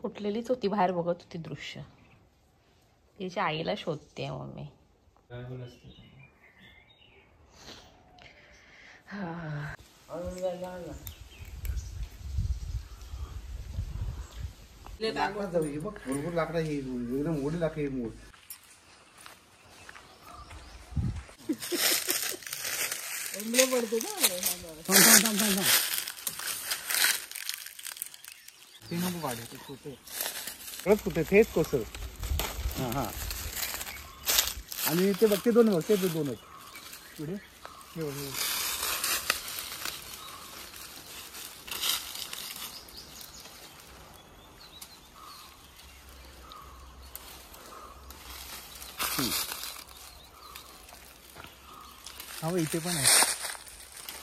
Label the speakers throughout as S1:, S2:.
S1: उठलेलीच होती, बाहेर बघत होती दृश्य. तिच्या आईला शोधते मम्मी.
S2: भरपूर लाकडा ही एकदम मोठी लाकडं ही मूळ. पडते ना ते नको काढे ते कुठे कळत कुठे तेच कोसळ. हां हां आणि ते बघ ते दोन बघ ते दोनच पुढे हा इथे पण आहे.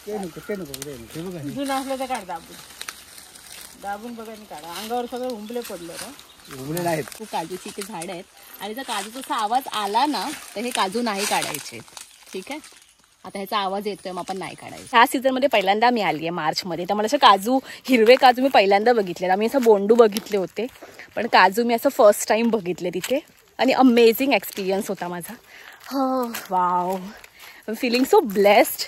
S2: ते नको ते नको ते बघा
S1: जुनं असलं तर काढ दाबून दाबून बघा आणि काढा. अंगावर सगळं हुंबले पडलं ना.
S2: हुंबले नाहीत.
S1: खूप काजूची इथे झाड आहेत आणि जर काजूचा असा आवाज आला ना तर हे काजू नाही काढायचे. ठीक आहे. आता ह्याचा आवाज येतोय मग आपण नाही काढायचं. ह्या सीझनमध्ये पहिल्यांदा मी आली आहे मार्चमध्ये. तर मला असं काजू हिरवे काजू मी पहिल्यांदा बघितले. आम्ही असं बोंडू बघितले होते पण काजू मी असं फर्स्ट टाइम बघितले तिथे आणि अमेझिंग एक्सपिरियन्स होता माझा. हो वाव. फीलिंग सो ब्लेस्ड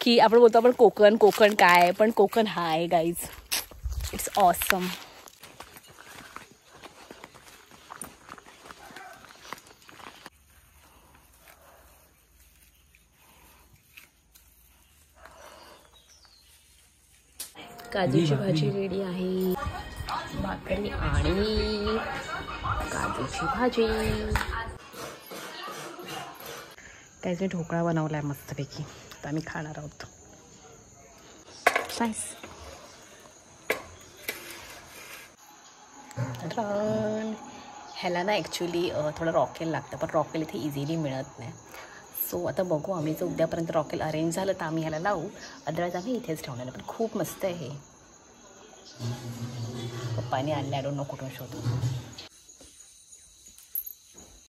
S1: की आपण बोलतो आपण कोकण काय पण कोकण हा आहे गाईज. It's awesome. काजूची भाजी रेडी आहे. भाकरी आणि काजूची भाजी. त्याचे ढोकळा बनवलाय मस्तपैकी. आता आम्ही खाणार आहोत. नाईस. ह्याला ना ॲक्च्युली थोडं रॉकेल लागतं पण रॉकेल इथे इझिली मिळत नाही. सो आता बघू आम्ही जर उद्यापर्यंत रॉकेल अरेंज झालं तर आम्ही ह्याला लावू. अदरवाईज आम्ही इथेच ठेवणार आहे. पण खूप मस्त आहे हे. पप्पाने आणले. आय डोंट नो कुठून शोधू.